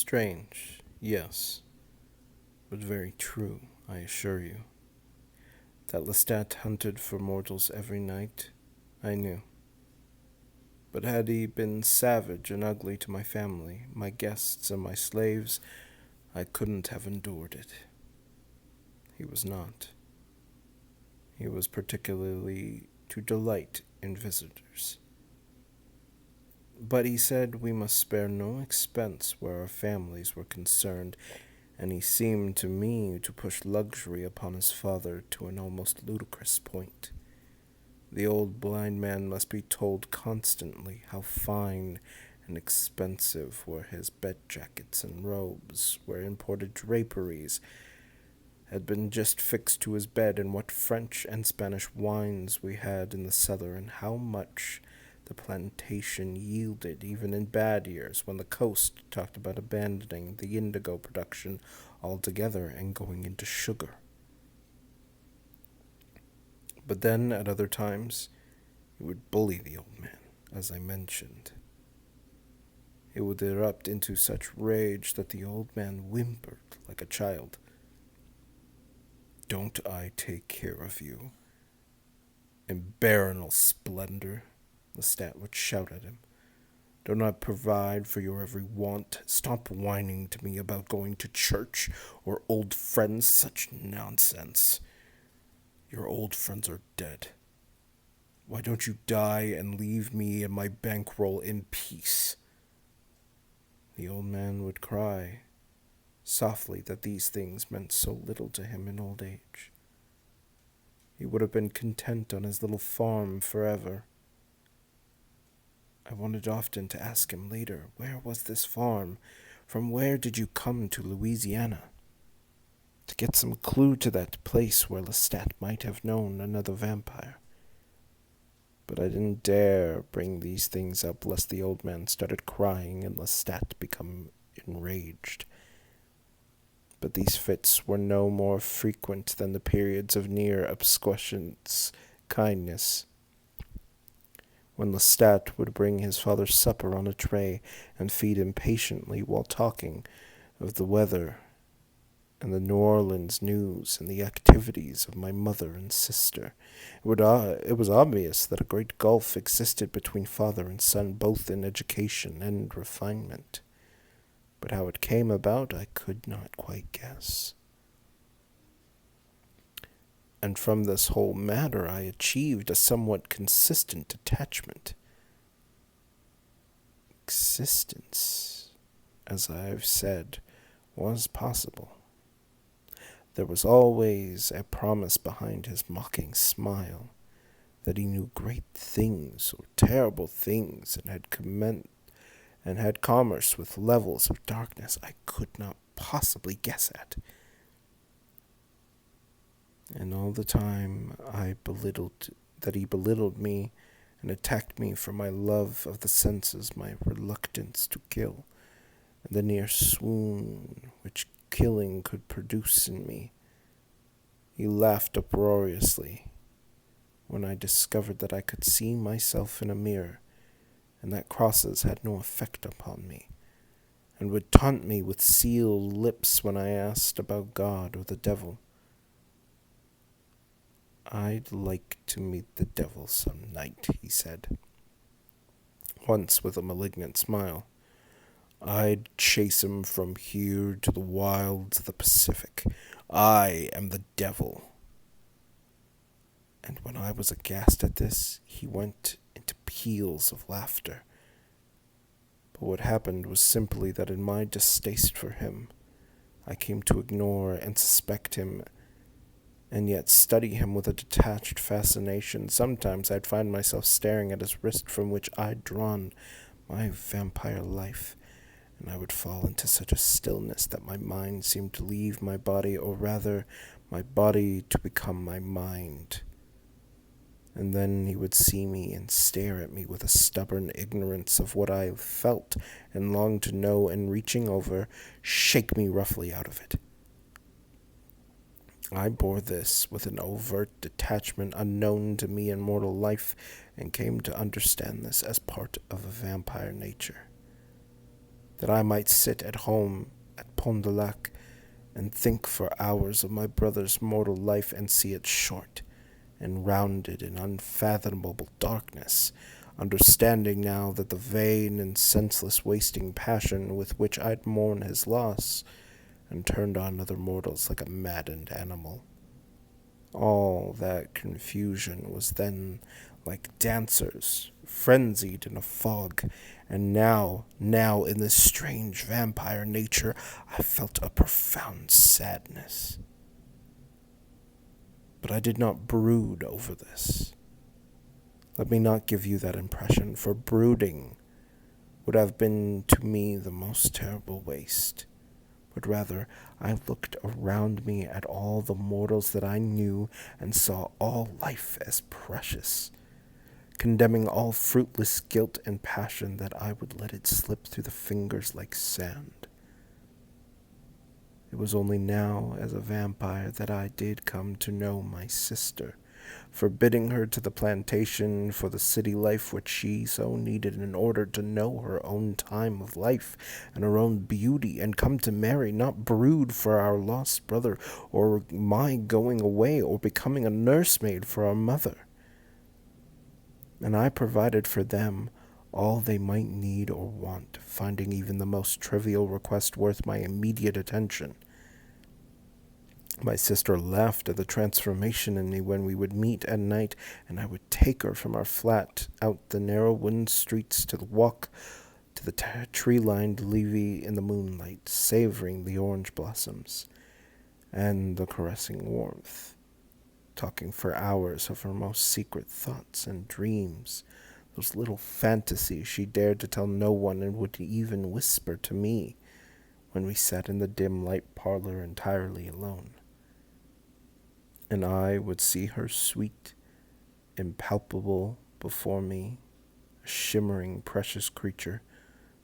Strange, yes, but very true, I assure you. That Lestat hunted for mortals every night, I knew. But had he been savage and ugly to my family, my guests, and my slaves, I couldn't have endured it. He was not. He was particularly to delight in visitors. But he said we must spare no expense where our families were concerned, and he seemed to me to push luxury upon his father to an almost ludicrous point. The old blind man must be told constantly how fine and expensive were his bed jackets and robes, where imported draperies had been just fixed to his bed, and what French and Spanish wines we had in the cellar, and how much the plantation yielded even in bad years, when the coast talked about abandoning the indigo production altogether and going into sugar. But then, at other times, he would bully the old man, as I mentioned. He would erupt into such rage that the old man whimpered like a child. "Don't I take care of you? In baronial splendor," Lestat would shout at him. "Don't I provide for your every want? Stop whining to me about going to church or old friends. Such nonsense. Your old friends are dead. Why don't you die and leave me and my bankroll in peace?" The old man would cry softly that these things meant so little to him in old age. He would have been content on his little farm forever. I wanted often to ask him later, where was this farm? From where did you come to Louisiana? To get some clue to that place where Lestat might have known another vampire. But I didn't dare bring these things up lest the old man started crying and Lestat become enraged. But these fits were no more frequent than the periods of near obscurescence kindness, when Lestat would bring his father's supper on a tray and feed him patiently while talking of the weather and the New Orleans news and the activities of my mother and sister. It was obvious that a great gulf existed between father and son, both in education and refinement. But how it came about I could not quite guess. And from this whole matter I achieved a somewhat consistent attachment. Existence, as I've said, was possible. There was always a promise behind his mocking smile that he knew great things or terrible things and had commerce with levels of darkness I could not possibly guess at. And all the time he belittled me and attacked me for my love of the senses, my reluctance to kill, and the near swoon which killing could produce in me. He laughed uproariously when I discovered that I could see myself in a mirror, and that crosses had no effect upon me, and would taunt me with sealed lips when I asked about God or the devil. "I'd like to meet the devil some night," he said, once with a malignant smile. "I'd chase him from here to the wilds of the Pacific. I am the devil." And when I was aghast at this, he went into peals of laughter. But what happened was simply that in my distaste for him, I came to ignore and suspect him, and yet study him with a detached fascination. Sometimes I'd find myself staring at his wrist from which I'd drawn my vampire life, and I would fall into such a stillness that my mind seemed to leave my body, or rather, my body to become my mind. And then he would see me and stare at me with a stubborn ignorance of what I felt and longed to know, and reaching over, shake me roughly out of it. I bore this with an overt detachment unknown to me in mortal life, and came to understand this as part of a vampire nature. that I might sit at home at Pont de Lac and think for hours of my brother's mortal life and see it short and rounded in unfathomable darkness, understanding now that the vain and senseless wasting passion with which I'd mourn his loss and turned on other mortals like a maddened animal. All that confusion was then like dancers, frenzied in a fog, and now, in this strange vampire nature, I felt a profound sadness. But I did not brood over this. Let me not give you that impression, for brooding would have been to me the most terrible waste. But rather, I looked around me at all the mortals that I knew and saw all life as precious, condemning all fruitless guilt and passion that I would let it slip through the fingers like sand. It was only now, as a vampire, that I did come to know my sister, forbidding her to the plantation for the city life which she so needed in order to know her own time of life and her own beauty, and come to marry, not brood for our lost brother, or my going away, or becoming a nursemaid for our mother. And I provided for them all they might need or want, finding even the most trivial request worth my immediate attention. My sister laughed at the transformation in me when we would meet at night, and I would take her from our flat out the narrow wooden streets to the walk to the tree-lined levee in the moonlight, savoring the orange blossoms and the caressing warmth, talking for hours of her most secret thoughts and dreams, those little fantasies she dared to tell no one and would even whisper to me when we sat in the dim light parlor entirely alone. And I would see her sweet, impalpable before me, a shimmering, precious creature,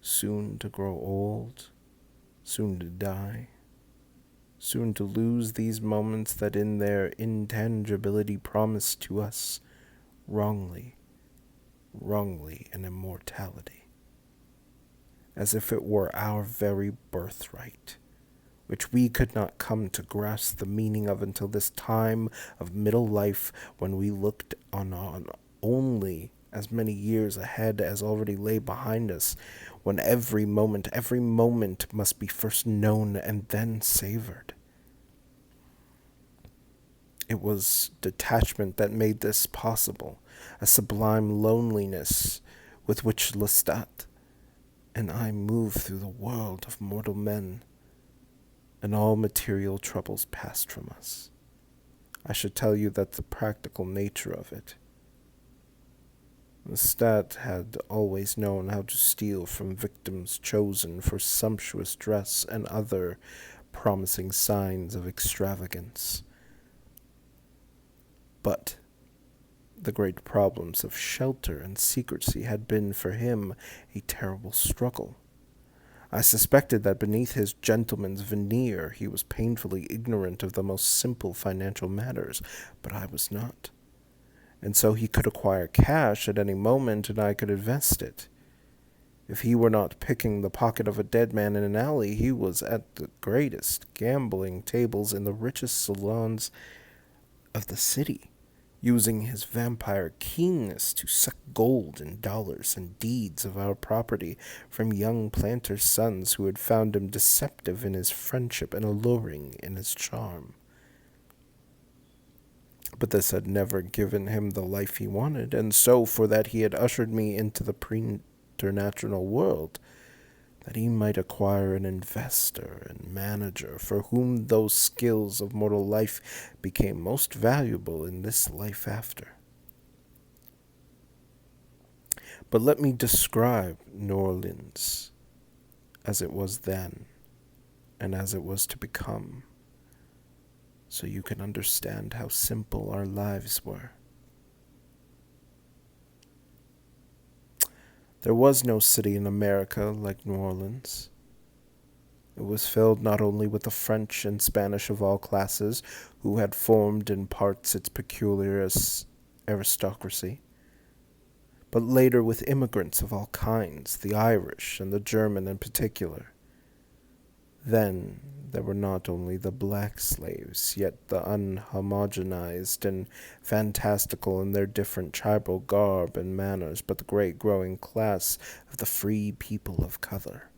soon to grow old, soon to die, soon to lose these moments that in their intangibility promised to us wrongly an immortality, as if it were our very birthright, which we could not come to grasp the meaning of until this time of middle life, when we looked on only as many years ahead as already lay behind us, when every moment must be first known and then savored. It was detachment that made this possible, a sublime loneliness with which Lestat and I moved through the world of mortal men, and all material troubles passed from us. I should tell you that the practical nature of it. Lestat had always known how to steal from victims chosen for sumptuous dress and other promising signs of extravagance. But the great problems of shelter and secrecy had been for him a terrible struggle. I suspected that beneath his gentleman's veneer he was painfully ignorant of the most simple financial matters, but I was not. And so he could acquire cash at any moment, and I could invest it. If he were not picking the pocket of a dead man in an alley, he was at the greatest gambling tables in the richest salons of the city, using his vampire keenness to suck gold and dollars and deeds of our property from young planters' sons who had found him deceptive in his friendship and alluring in his charm. But this had never given him the life he wanted, and so for that he had ushered me into the preternatural world, that he might acquire an investor and manager for whom those skills of mortal life became most valuable in this life after. But let me describe New Orleans as it was then and as it was to become, so you can understand how simple our lives were. There was no city in America like New Orleans. It was filled not only with the French and Spanish of all classes, who had formed in parts its peculiar aristocracy, but later with immigrants of all kinds, the Irish and the German in particular. Then there were not only the black slaves, yet the unhomogenized and fantastical in their different tribal garb and manners, but the great growing class of the free people of color.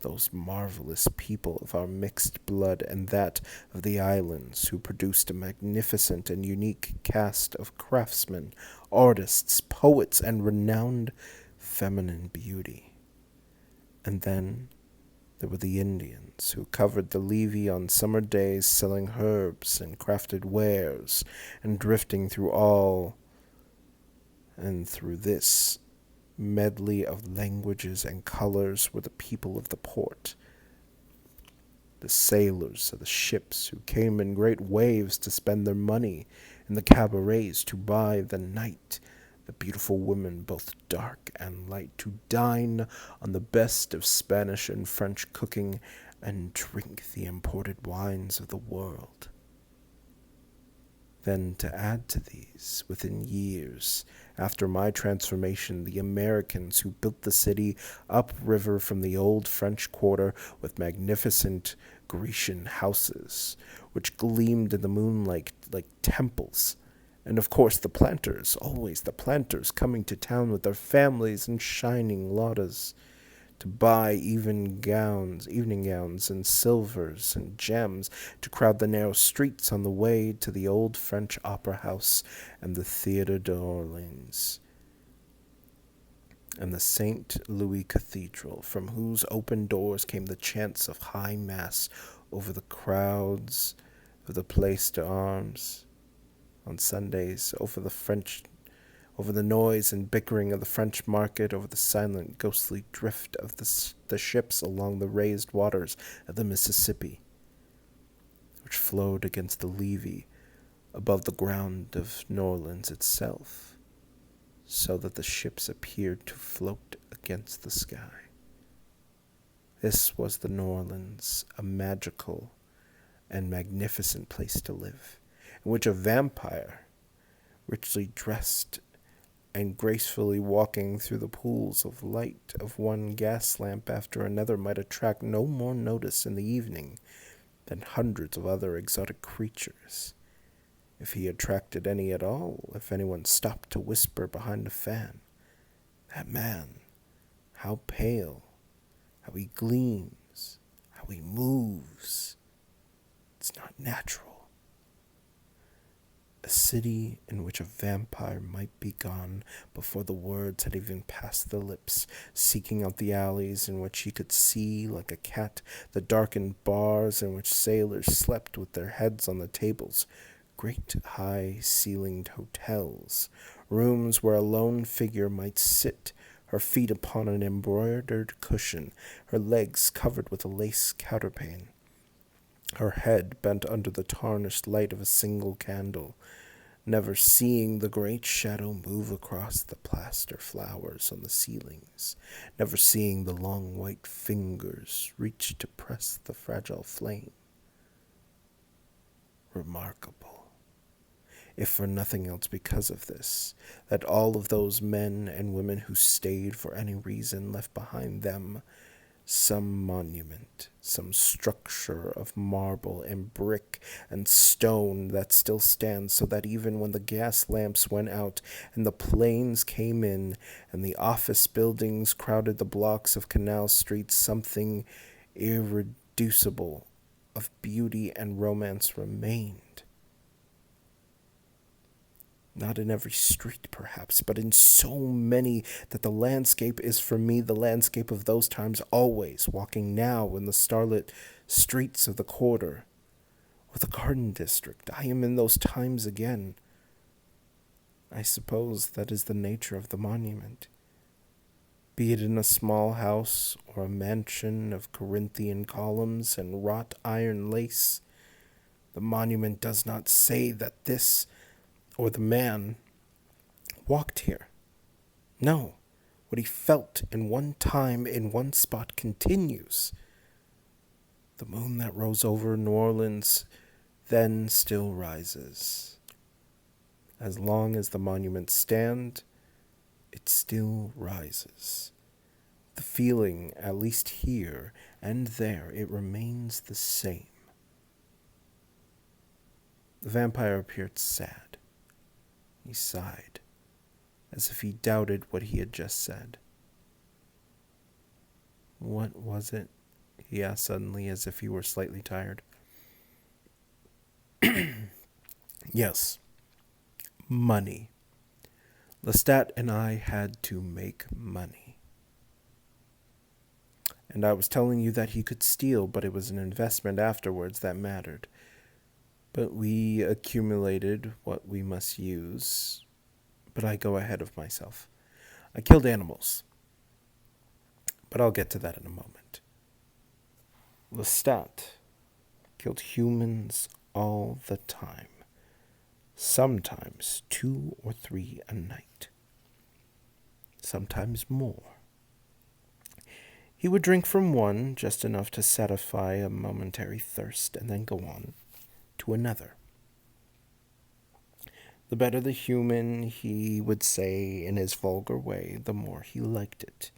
Those marvelous people of our mixed blood and that of the islands, who produced a magnificent and unique cast of craftsmen, artists, poets, and renowned feminine beauty. And then there were the Indians, who covered the levee on summer days selling herbs and crafted wares, and drifting through all and through this medley of languages and colors were the people of the port, the sailors of the ships who came in great waves to spend their money in the cabarets, to buy the night, the beautiful women, both dark and light, to dine on the best of Spanish and French cooking and drink the imported wines of the world. Then, to add to these, within years after my transformation, the Americans who built the city upriver from the old French quarter with magnificent Grecian houses, which gleamed in the moonlight like temples. And of course the planters, always the planters, coming to town with their families in shining laudas, to buy evening gowns and silvers and gems, to crowd the narrow streets on the way to the old French opera house and the Theatre d'Orleans, and the St. Louis Cathedral, from whose open doors came the chants of high mass over the crowds of the Place d'Armes on Sundays, over the noise and bickering of the French market, over the silent, ghostly drift of the ships along the raised waters of the Mississippi, which flowed against the levee above the ground of New Orleans itself, so that the ships appeared to float against the sky. This was the New Orleans, a magical and magnificent place to live, in which a vampire, richly dressed and gracefully walking through the pools of light of one gas lamp after another, might attract no more notice in the evening than hundreds of other exotic creatures, if he attracted any at all, if anyone stopped to whisper behind a fan. That man, how pale, how he gleams, how he moves. It's not natural. A city in which a vampire might be gone before the words had even passed the lips, seeking out the alleys in which he could see, like a cat, the darkened bars in which sailors slept with their heads on the tables, great high-ceilinged hotels, rooms where a lone figure might sit, her feet upon an embroidered cushion, her legs covered with a lace counterpane, her head bent under the tarnished light of a single candle, never seeing the great shadow move across the plaster flowers on the ceilings, never seeing the long white fingers reach to press the fragile flame. Remarkable, if for nothing else because of this, that all of those men and women who stayed for any reason left behind them some monument, some structure of marble and brick and stone that still stands, so that even when the gas lamps went out and the planes came in and the office buildings crowded the blocks of Canal Street, something irreducible of beauty and romance remained. Not in every street, perhaps, but in so many that the landscape is for me the landscape of those times always, walking now in the starlit streets of the quarter or the garden district. I am in those times again. I suppose that is the nature of the monument. Be it in a small house or a mansion of Corinthian columns and wrought iron lace, the monument does not say that this or the man walked here. No, what he felt in one time, in one spot, continues. The moon that rose over New Orleans then still rises. As long as the monuments stand, it still rises. The feeling, at least here and there, it remains the same. The vampire appeared sad. He sighed, as if he doubted what he had just said. What was it? He asked suddenly, as if he were slightly tired. Yes, money. Lestat and I had to make money. And I was telling you that he could steal, but it was an investment afterwards that mattered. But we accumulated what we must use. But I go ahead of myself. I killed animals. But I'll get to that in a moment. Lestat killed humans all the time. Sometimes 2 or 3 a night. Sometimes more. He would drink from one, just enough to satisfy a momentary thirst, and then go on to another. The better the human, he would say in his vulgar way, the more he liked it.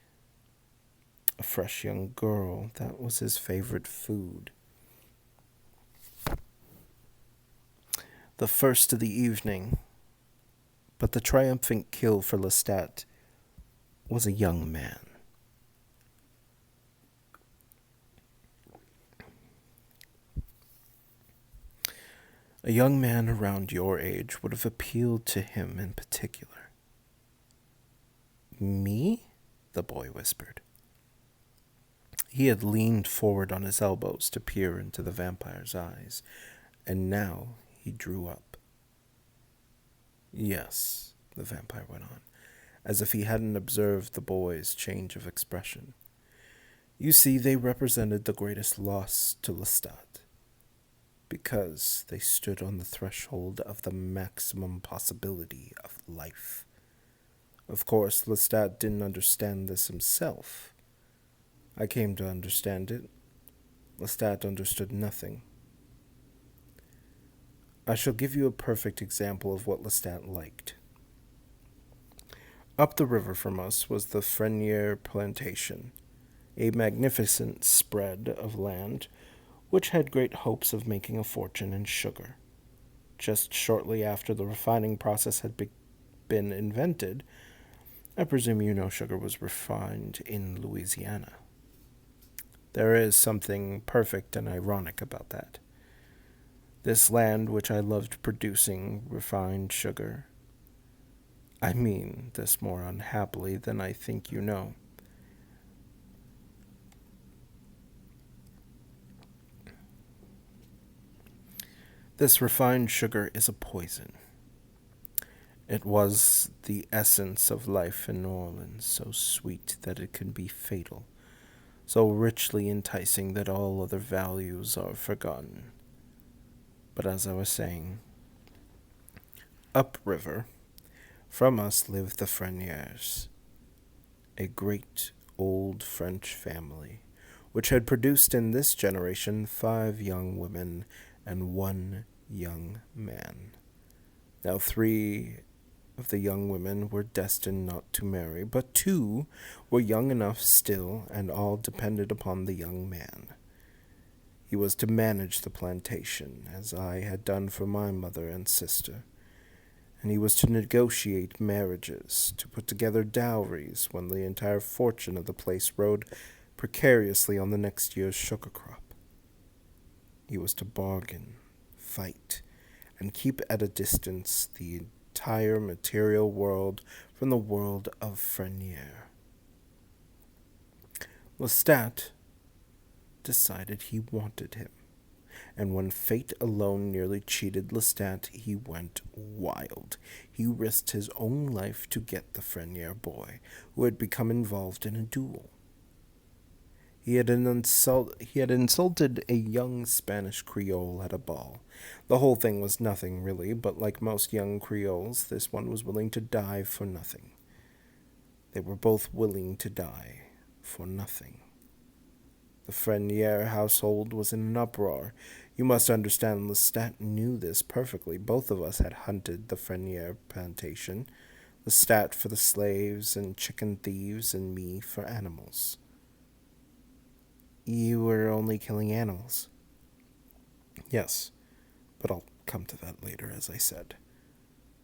A fresh young girl, that was his favorite food. The first of the evening, but the triumphant kill for Lestat was a young man. A young man around your age would have appealed to him in particular. Me? The boy whispered. He had leaned forward on his elbows to peer into the vampire's eyes, and now he drew up. Yes, the vampire went on, as if he hadn't observed the boy's change of expression. You see, they represented the greatest loss to Lestat, because they stood on the threshold of the maximum possibility of life. Of course, Lestat didn't understand this himself. I came to understand it. Lestat understood nothing. I shall give you a perfect example of what Lestat liked. Up the river from us was the Frenier plantation, a magnificent spread of land which had great hopes of making a fortune in sugar. Just shortly after the refining process had been invented, I presume you know sugar was refined in Louisiana. There is something perfect and ironic about that. This land which I loved producing refined sugar. I mean this more unhappily than I think you know. This refined sugar is a poison. It was the essence of life in New Orleans, so sweet that it can be fatal, so richly enticing that all other values are forgotten. But as I was saying, upriver, from us lived the Freniers, a great old French family, which had produced in this generation 5 young women and 1 young man. Now 3 of the young women were destined not to marry, but 2 were young enough still, and all depended upon the young man. He was to manage the plantation, as I had done for my mother and sister, and he was to negotiate marriages, to put together dowries when the entire fortune of the place rode precariously on the next year's sugar crop. He was to bargain, fight, and keep at a distance the entire material world from the world of Frenier. Lestat decided he wanted him, and when fate alone nearly cheated Lestat, he went wild. He risked his own life to get the Frenier boy, who had become involved in a duel. He had insulted a young Spanish Creole at a ball. The whole thing was nothing, really, but like most young Creoles, this one was willing to die for nothing. They were both willing to die for nothing. The Frenier household was in an uproar. You must understand, Lestat knew this perfectly. Both of us had hunted the Frenier plantation. Lestat for the slaves and chicken thieves, and me for animals. You were only killing animals. Yes, but I'll come to that later, as I said.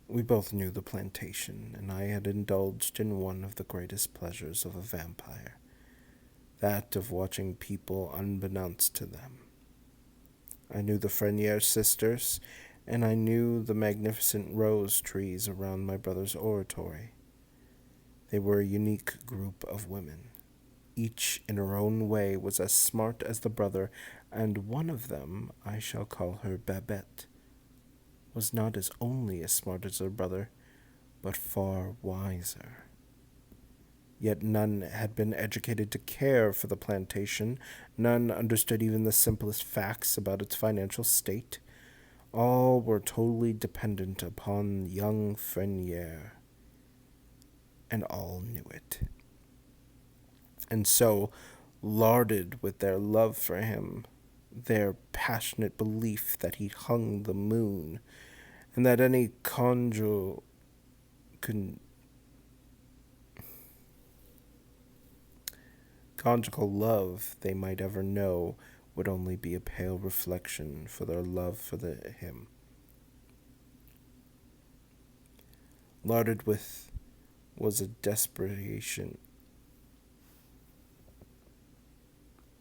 We both knew the plantation, and I had indulged in one of the greatest pleasures of a vampire, that of watching people unbeknownst to them. I knew the Frenier sisters, and I knew the magnificent rose trees around my brother's oratory. They were a unique group of women. Each in her own way was as smart as the brother, and one of them, I shall call her Babette, was not as only as smart as her brother, but far wiser. Yet none had been educated to care for the plantation, none understood even the simplest facts about its financial state. All were totally dependent upon young Frenier, and all knew it. And so, larded with their love for him, their passionate belief that he hung the moon, and that any conjugal love they might ever know would only be a pale reflection for their love for him. Larded with was a desperation